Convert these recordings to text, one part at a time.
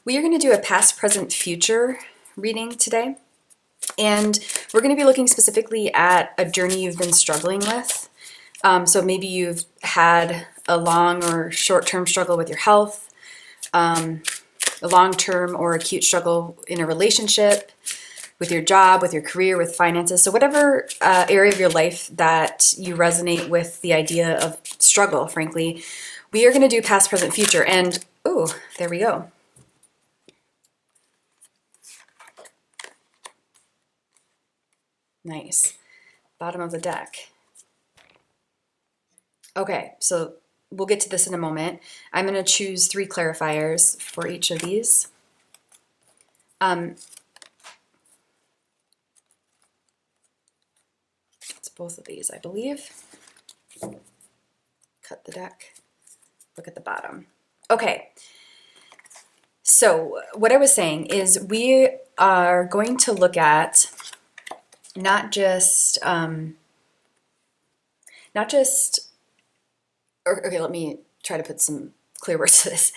We are going to do a past, present, future reading today. And we're going to be looking specifically at a journey you've been struggling with. So maybe you've had a long or short-term struggle with your health, a long-term or acute struggle in a relationship, with your job, with your career, with finances. So whatever area of your life that you resonate with the idea of struggle, frankly, we are going to do past, present, future. And, ooh, there we go. Nice. Bottom of the deck. Okay, so we'll get to this in a moment. I'm going to choose 3 clarifiers for each of these. It's both of these, I believe. Cut the deck. Look at the bottom. Okay. So what I was saying is we are going to look at not just, okay, let me try to put some clear words to this.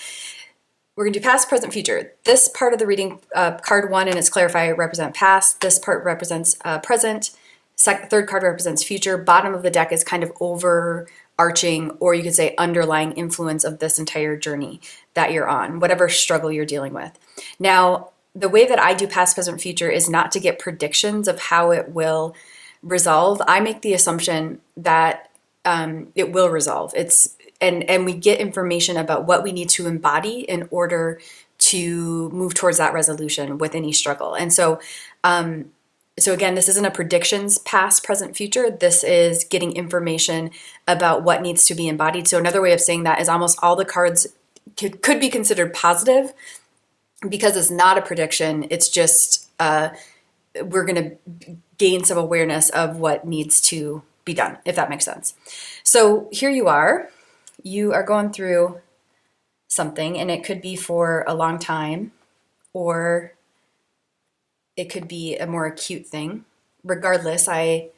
We're going to do past, present, future. This part of the reading, card 1 and its clarifier represent past. This part represents present. Third card represents future. Bottom of the deck is kind of overarching, or you could say underlying influence of this entire journey that you're on, whatever struggle you're dealing with. Now, the way that I do past, present, future is not to get predictions of how it will resolve. I make the assumption that it will resolve. And we get information about what we need to embody in order to move towards that resolution with any struggle. And so again, this isn't a predictions past, present, future. This is getting information about what needs to be embodied. So another way of saying that is almost all the cards could be considered positive, because it's not a prediction. It's just we're going to gain some awareness of what needs to be done, if that makes sense. So here you are going through something, and it could be for a long time, or it could be a more acute thing. Regardless, I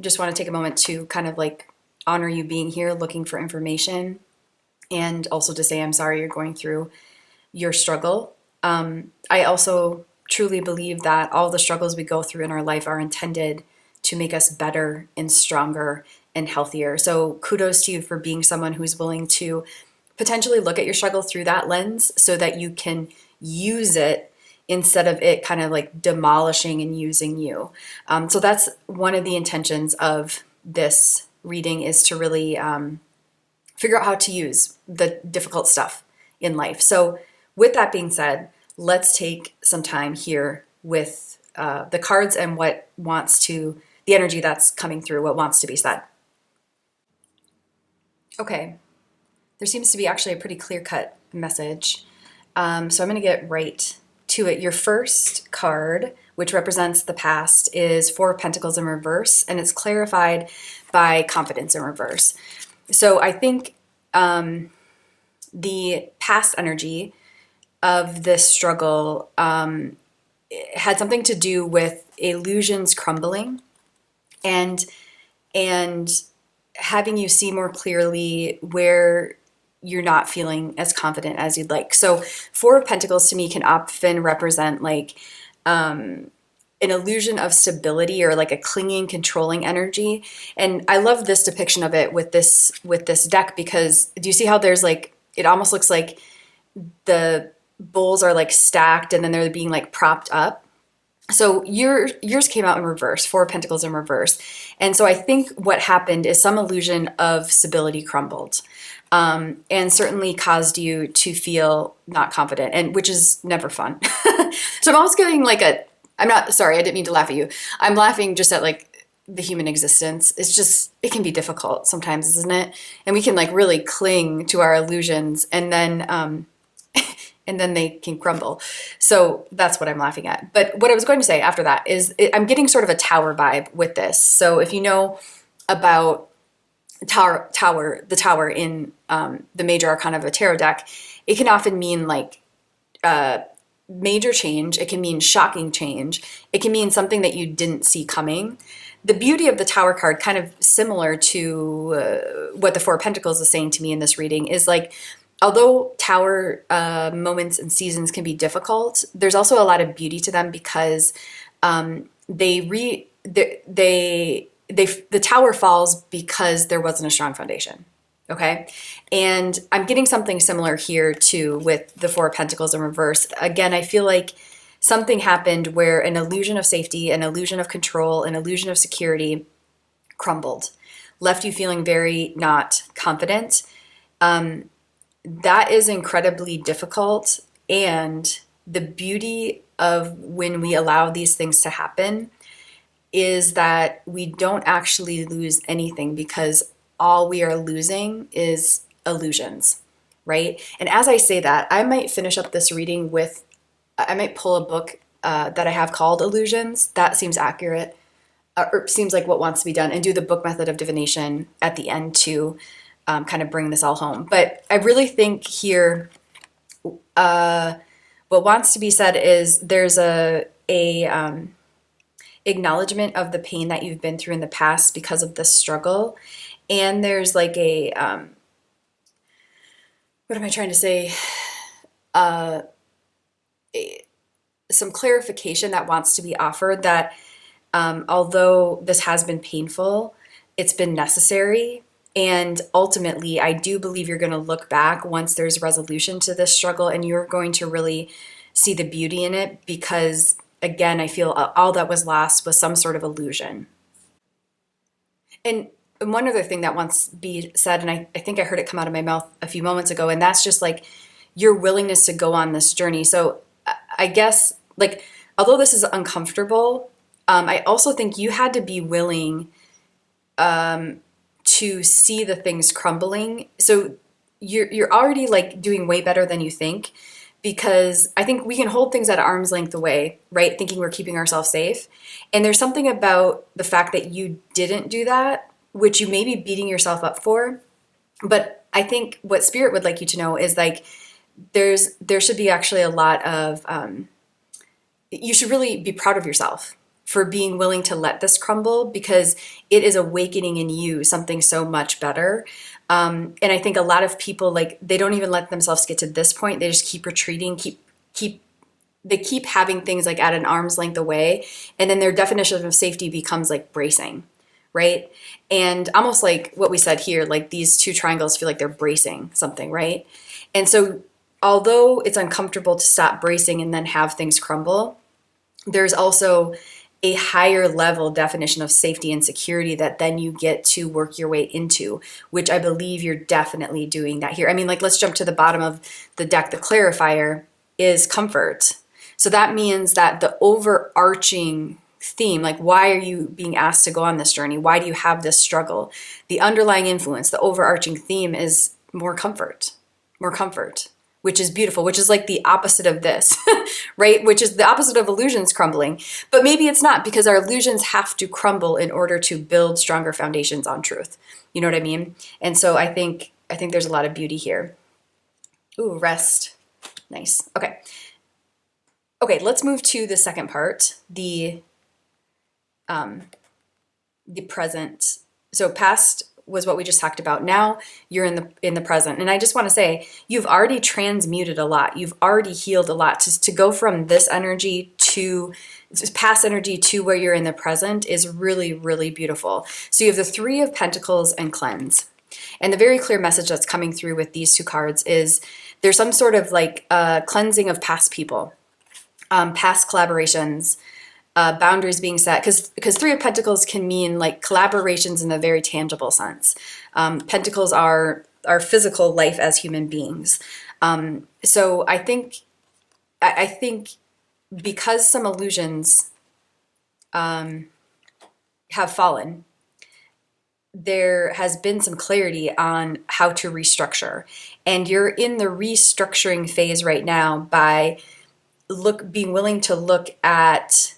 just want to take a moment to kind of like honor you being here, looking for information, and also to say I'm sorry you're going through your struggle. I also truly believe that all the struggles we go through in our life are intended to make us better and stronger and healthier. So kudos to you for being someone who's willing to potentially look at your struggle through that lens so that you can use it instead of it kind of like demolishing and using you. So that's one of the intentions of this reading, is to really figure out how to use the difficult stuff in life. So with that being said, let's take some time here with the cards and the energy that's coming through, what wants to be said. Okay, there seems to be actually a pretty clear-cut message. So I'm going to get right to it. Your first card, which represents the past, is 4 of Pentacles in reverse, and it's clarified by confidence in reverse. So I think the past energy of this struggle had something to do with illusions crumbling and having you see more clearly where you're not feeling as confident as you'd like. So 4 of Pentacles to me can often represent like an illusion of stability, or like a clinging, controlling energy. And I love this depiction of it with this deck, because do you see how there's like, it almost looks like the bowls are like stacked and then they're being like propped up. So yours came out in reverse, 4 of Pentacles in reverse. And so I think what happened is some illusion of stability crumbled, and certainly caused you to feel not confident, and which is never fun. So I'm almost getting like I'm not, sorry, I didn't mean to laugh at you. I'm laughing just at like the human existence. It's just, it can be difficult sometimes, isn't it? And we can like really cling to our illusions, and then they can crumble. So that's what I'm laughing at. But what I was going to say after that is I'm getting sort of a tower vibe with this. So if you know about the tower in the major arcana of a tarot deck, it can often mean like major change. It can mean shocking change. It can mean something that you didn't see coming. The beauty of the Tower card, kind of similar to what the Four of Pentacles is saying to me in this reading, is like although tower moments and seasons can be difficult, there's also a lot of beauty to them because the tower falls because there wasn't a strong foundation. Okay. And I'm getting something similar here too with the Four of Pentacles in reverse. Again, I feel like something happened where an illusion of safety, an illusion of control, an illusion of security crumbled, left you feeling very not confident. That is incredibly difficult. And the beauty of when we allow these things to happen is that we don't actually lose anything because all we are losing is illusions, right? And as I say that, I might finish up this reading with, I might pull a book that I have called Illusions. That seems accurate, or seems like what wants to be done, and do the book method of divination at the end to kind of bring this all home. But I really think here, what wants to be said is there's a acknowledgement of the pain that you've been through in the past because of this struggle. And there's like a, what am I trying to say? Some clarification that wants to be offered that although this has been painful, it's been necessary. And ultimately, I do believe you're going to look back once there's resolution to this struggle and you're going to really see the beauty in it because, again, I feel all that was lost was some sort of illusion. And one other thing that wants to be said, and I think I heard it come out of my mouth a few moments ago, and that's just like your willingness to go on this journey. So I guess, like, although this is uncomfortable, I also think you had to be willing to see the things crumbling. So you're already like doing way better than you think, because I think we can hold things at arm's length away, right? Thinking we're keeping ourselves safe. And there's something about the fact that you didn't do that, which you may be beating yourself up for. But I think what Spirit would like you to know is like, there should be actually a lot of, you should really be proud of yourself for being willing to let this crumble, because it is awakening in you something so much better. And I think a lot of people, like, they don't even let themselves get to this point. They just keep retreating, they keep having things like at an arm's length away. And then their definition of safety becomes like bracing, right? And almost like what we said here, like these two triangles feel like they're bracing something, right? And so although it's uncomfortable to stop bracing and then have things crumble, there's also a higher level definition of safety and security that then you get to work your way into, which I believe you're definitely doing that here. I mean, like, let's jump to the bottom of the deck. The clarifier is comfort. So that means that the overarching theme, like, why are you being asked to go on this journey? Why do you have this struggle? The underlying influence, the overarching theme is more comfort, which is beautiful, which is like the opposite of this, right? Which is the opposite of illusions crumbling. But maybe it's not, because our illusions have to crumble in order to build stronger foundations on truth. You know what I mean? And so I think there's a lot of beauty here. Ooh, rest. Nice. Okay. Okay, let's move to the second part, the present. So past was what we just talked about. Now you're in the present. And I just want to say, you've already transmuted a lot. You've already healed a lot. To go from this energy to past energy to where you're in the present is really, really beautiful. So you have the Three of Pentacles and cleanse. And the very clear message that's coming through with these two cards is there's some sort of like cleansing of past people, past collaborations, boundaries being set, because Three of Pentacles can mean like collaborations in a very tangible sense. Pentacles are our physical life as human beings. So I think because some illusions have fallen, there has been some clarity on how to restructure, and you're in the restructuring phase right now by being willing to look at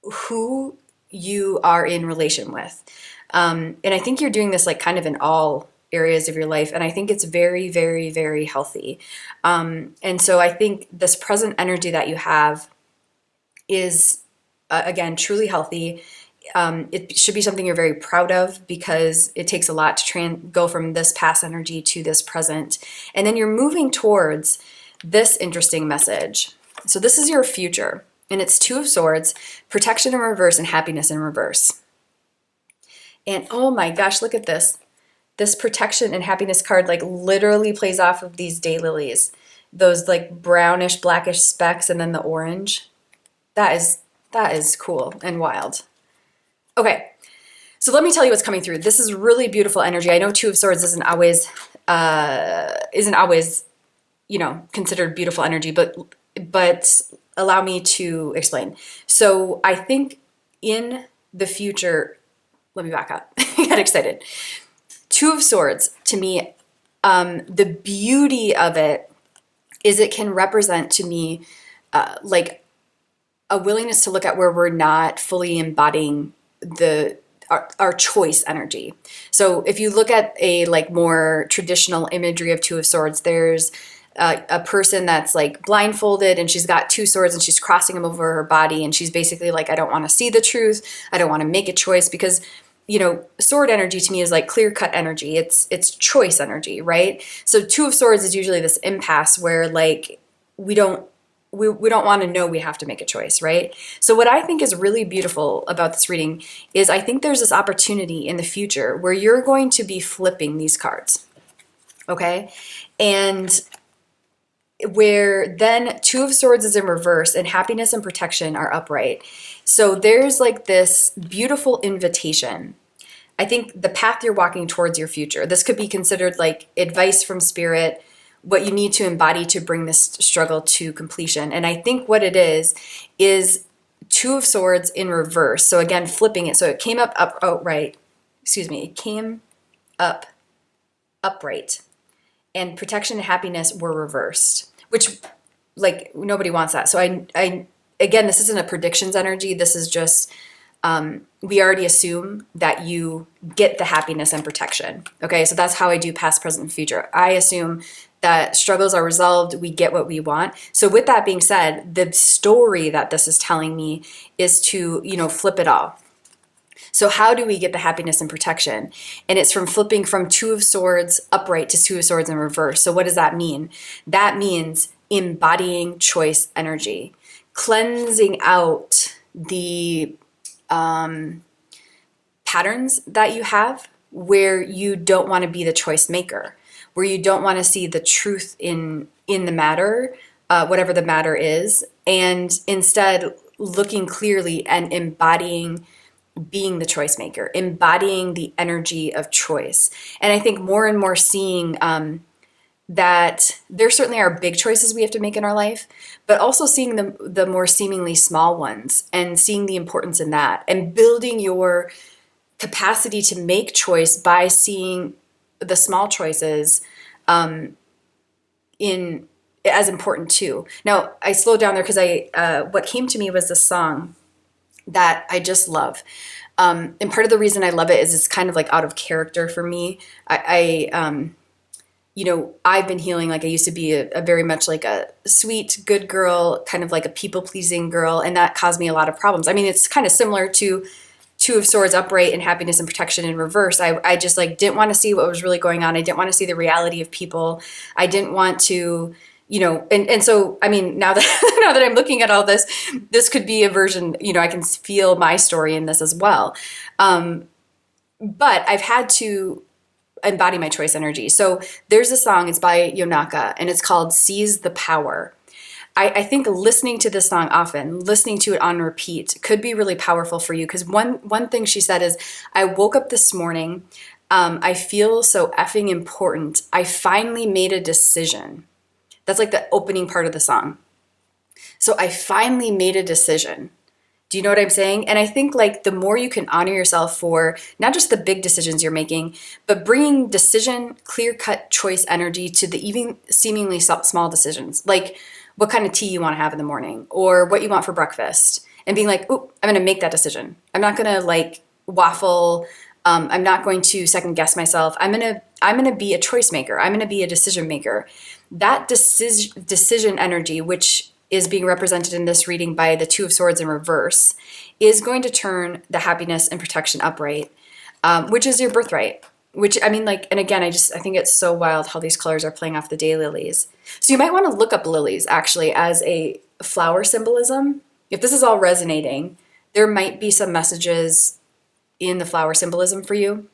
who you are in relation with. And I think you're doing this like kind of in all areas of your life. And I think it's very, very, very healthy. And so I think this present energy that you have is, again, truly healthy. It should be something you're very proud of because it takes a lot to go from this past energy to this present. And then you're moving towards this interesting message. So this is your future, and it's Two of Swords, protection in reverse, and happiness in reverse. And oh my gosh, look at this. This protection and happiness card like literally plays off of these daylilies. Those like brownish, blackish specks and then the orange. That is cool and wild. Okay, so let me tell you what's coming through. This is really beautiful energy. I know Two of Swords isn't always considered beautiful energy, but allow me to explain. So I think in the future, let me back up. I got excited. Two of Swords, to me, the beauty of it is it can represent to me like a willingness to look at where we're not fully embodying our choice energy. So if you look at a like more traditional imagery of Two of Swords, there's a person that's like blindfolded and she's got two swords and she's crossing them over her body, and she's basically like, I don't want to see the truth. I don't want to make a choice, because sword energy to me is like clear-cut energy. It's choice energy, right? So Two of Swords is usually this impasse where like we don't want to know we have to make a choice, right? So what I think is really beautiful about this reading is I think there's this opportunity in the future where you're going to be flipping these cards, okay? And where then Two of Swords is in reverse and happiness and protection are upright. So there's like this beautiful invitation. I think the path you're walking towards your future, this could be considered like advice from spirit, what you need to embody to bring this struggle to completion. And I think what it is Two of Swords in reverse. So again, flipping it. So it came up upright. It came up upright. And protection and happiness were reversed, which like nobody wants that. So I again, this isn't a predictions energy. This is just we already assume that you get the happiness and protection. Okay, so that's how I do past, present, and future. I assume that struggles are resolved, we get what we want. So with that being said, the story that this is telling me is to, flip it all. So how do we get the happiness and protection? And it's from flipping from Two of Swords upright to Two of Swords in reverse. So what does that mean? That means embodying choice energy, cleansing out the patterns that you have where you don't want to be the choice maker, where you don't want to see the truth in the matter, whatever the matter is, and instead looking clearly and embodying being the choice maker, embodying the energy of choice. And I think more and more seeing that there certainly are big choices we have to make in our life, but also seeing the more seemingly small ones and seeing the importance in that, and building your capacity to make choice by seeing the small choices in as important too. Now I slowed down there because what came to me was this song that I just love. And part of the reason I love it is it's kind of like out of character for me. I've been healing. Like I used to be a very much like a sweet, good girl, kind of like a people-pleasing girl. And that caused me a lot of problems. I mean, it's kind of similar to Two of Swords upright and happiness and protection in reverse. I just like didn't want to see what was really going on. I didn't want to see the reality of people. I didn't want to, and so, I mean, now that I'm looking at all this could be a version, I can feel my story in this as well. But I've had to embody my choice energy. So there's a song, it's by Yonaka, and it's called Seize the Power. I think listening to this song often, listening to it on repeat could be really powerful for you. Because one thing she said is, I woke up this morning, I feel so effing important. I finally made a decision. That's like the opening part of the song. So I finally made a decision. Do you know what I'm saying? And I think like the more you can honor yourself for not just the big decisions you're making, but bringing decision, clear-cut choice energy to the even seemingly small decisions, like what kind of tea you want to have in the morning or what you want for breakfast, and being like, oh, I'm going to make that decision. I'm not going to like waffle. I'm not going to second guess myself. I'm going to be a choice maker. I'm going to be a decision maker. That decision energy, which is being represented in this reading by the Two of Swords in reverse, is going to turn the happiness and protection upright, which is your birthright. Which, I mean, like, and again, I think it's so wild how these colors are playing off the daylilies. So you might want to look up lilies actually as a flower symbolism. If this is all resonating, there might be some messages in the flower symbolism for you.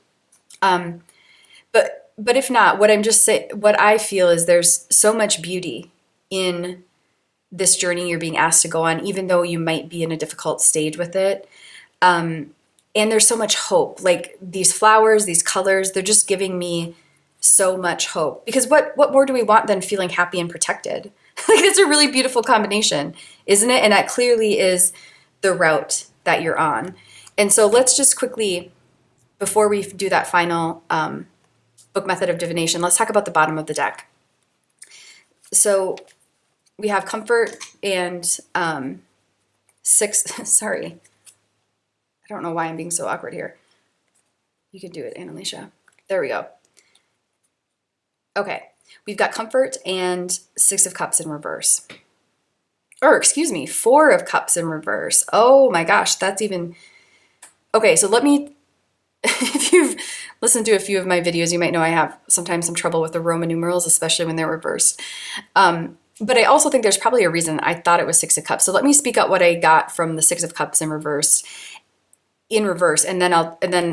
But if not, what I feel is there's so much beauty in this journey you're being asked to go on, even though you might be in a difficult stage with it. And there's so much hope. Like these flowers, these colors, they're just giving me so much hope. Because what more do we want than feeling happy and protected? Like it's a really beautiful combination, isn't it? And that clearly is the route that you're on. And so let's just quickly, before we do that final book method of divination, let's talk about the bottom of the deck. So we have comfort and sorry. I don't know why I'm being so awkward here. You can do it, Annalicia. There we go. Okay, we've got comfort and Six of Cups in reverse. Or excuse me, Four of Cups in reverse. Oh my gosh, that's even... Okay, so let me... If you've listened to a few of my videos, you might know I have sometimes some trouble with the Roman numerals, especially when they're reversed. But I also think there's probably a reason I thought it was Six of Cups. So let me speak out what I got from the Six of Cups in reverse, and then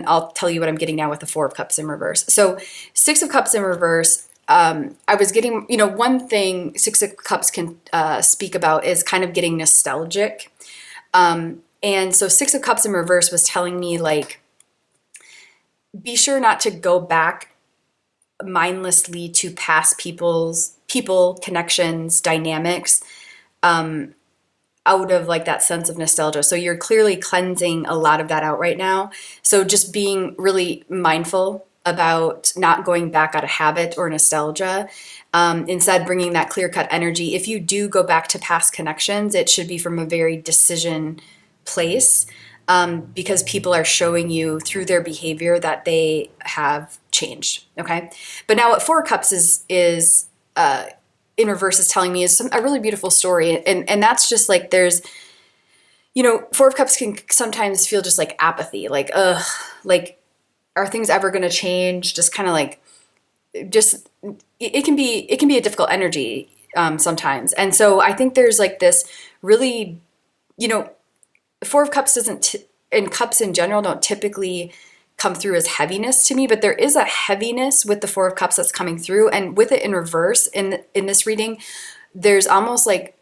I'll tell you what I'm getting now with the Four of Cups in reverse. So Six of Cups in reverse, I was getting, one thing Six of Cups can speak about is kind of getting nostalgic. And so Six of Cups in reverse was telling me, like, be sure not to go back mindlessly to past people, connections, dynamics, out of like that sense of nostalgia. So you're clearly cleansing a lot of that out right now. So just being really mindful about not going back out of habit or nostalgia. Instead, bringing that clear-cut energy. If you do go back to past connections, it should be from a very decision place, because people are showing you through their behavior that they have changed. Okay, but now what Four of Cups is in reverse is telling me is a really beautiful story, and that's just like there's, Four of Cups can sometimes feel just like apathy, like like, are things ever going to change? Just kind of like, just it can be a difficult energy sometimes, and so I think there's like this really, Four of Cups and cups in general don't typically come through as heaviness to me, but there is a heaviness with the Four of Cups that's coming through, and with it in reverse in this reading, there's almost like,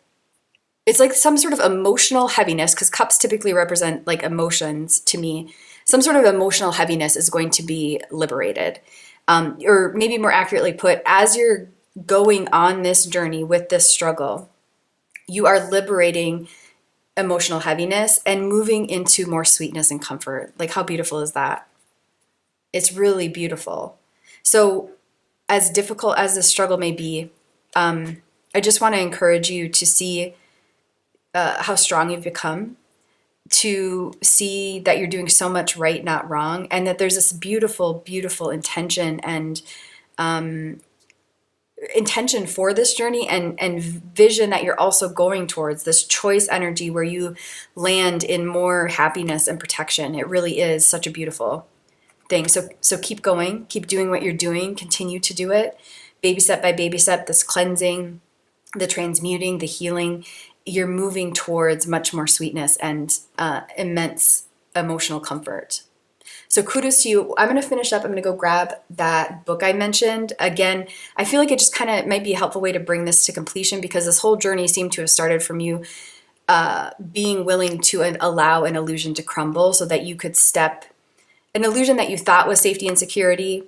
it's like some sort of emotional heaviness, because cups typically represent like emotions to me. Some sort of emotional heaviness is going to be liberated, or maybe more accurately put, as you're going on this journey with this struggle, you are liberating emotional heaviness and moving into more sweetness and comfort. Like, how beautiful is that? It's really beautiful. So as difficult as this struggle may be, I just want to encourage you to see how strong you've become, to see that you're doing so much right, not wrong, and that there's this beautiful, beautiful intention and intention for this journey, and vision that you're also going towards, this choice energy where you land in more happiness and protection. It really is such a beautiful thing. So keep going, keep doing what you're doing, continue to do it, baby step by baby step, this cleansing, the transmuting, the healing. You're moving towards much more sweetness and immense emotional comfort. So kudos to you. I'm going to finish up. I'm going to go grab that book I mentioned. Again, I feel like it just kind of might be a helpful way to bring this to completion, because this whole journey seemed to have started from you being willing to allow an illusion to crumble, so that you could an illusion that you thought was safety and security,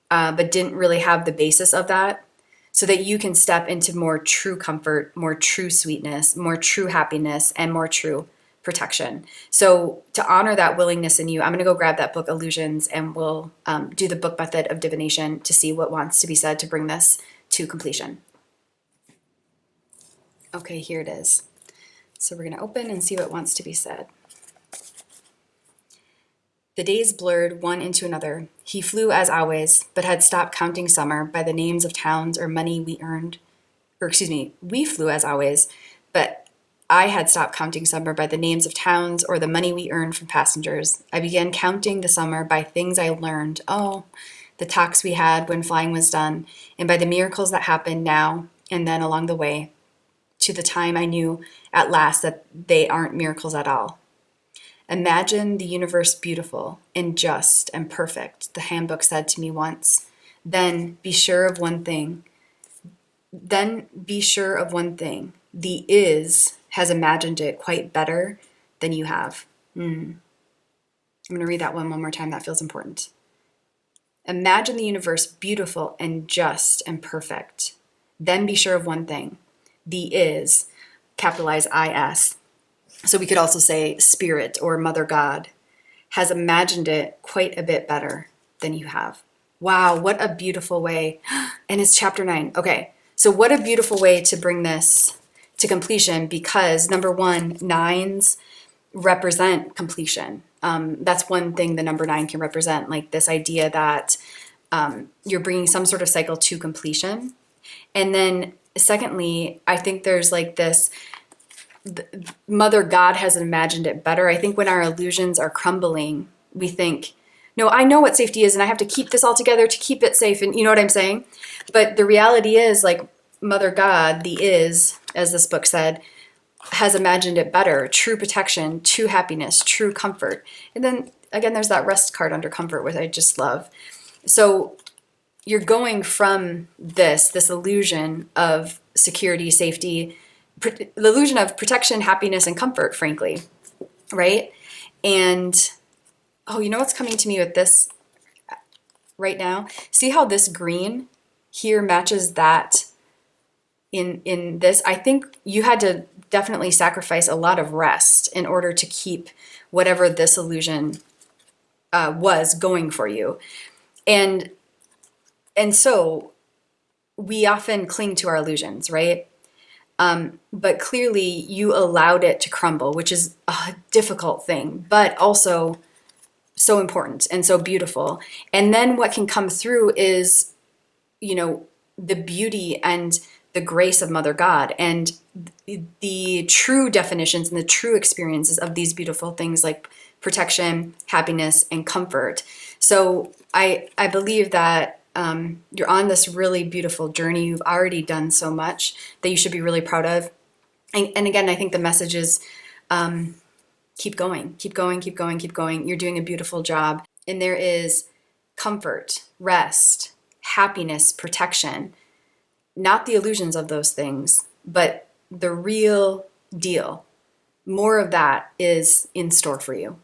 but didn't really have the basis of that, so that you can step into more true comfort, more true sweetness, more true happiness, and more true protection. So to honor that willingness in you, I'm going to go grab that book, Illusions, and we'll do the book method of divination to see what wants to be said to bring this to completion. Okay, here it is. So we're going to open and see what wants to be said. The days blurred one into another. He flew as always, but had stopped counting summer by the names of towns or money we earned. We flew as always, But I had stopped counting summer by the names of towns or the money we earned from passengers. I began counting the summer by things I learned. Oh, the talks we had when flying was done, and by the miracles that happened now and then along the way, to the time I knew at last that they aren't miracles at all. Imagine the universe beautiful and just and perfect, the handbook said to me once. Then be sure of one thing. The is has imagined it quite better than you have. I'm going to read that one more time. That feels important. Imagine the universe beautiful and just and perfect. Then be sure of one thing. The is, capitalize I-S. So we could also say Spirit or Mother God has imagined it quite a bit better than you have. Wow, what a beautiful way. And it's chapter 9. Okay, so what a beautiful way to bring this to completion, because number one, nines represent completion. That's one thing the number 9 can represent, like this idea that you're bringing some sort of cycle to completion. And then secondly, I think there's like this, Mother God has imagined it better. I think when our illusions are crumbling, we think, no, I know what safety is and I have to keep this all together to keep it safe. And you know what I'm saying? But the reality is, like, Mother God, the is, as this book said, has imagined it better. True protection, true happiness, true comfort. And then again, there's that rest card under comfort, which I just love. So you're going from this illusion of security, safety, the illusion of protection, happiness, and comfort, frankly, right? And, oh, you know what's coming to me with this right now? See how this green here matches that in this? I think you had to definitely sacrifice a lot of rest in order to keep whatever this illusion was going for you. And so we often cling to our illusions, right? But clearly you allowed it to crumble, which is a difficult thing, but also so important and so beautiful. And then what can come through is, you know, the beauty and the grace of Mother God and the true definitions and the true experiences of these beautiful things like protection, happiness, and comfort. So I believe that you're on this really beautiful journey. You've already done so much that you should be really proud of. And again, I think the message is keep going, keep going, keep going, keep going. You're doing a beautiful job. And there is comfort, rest, happiness, protection, not the illusions of those things, but the real deal. More of that is in store for you.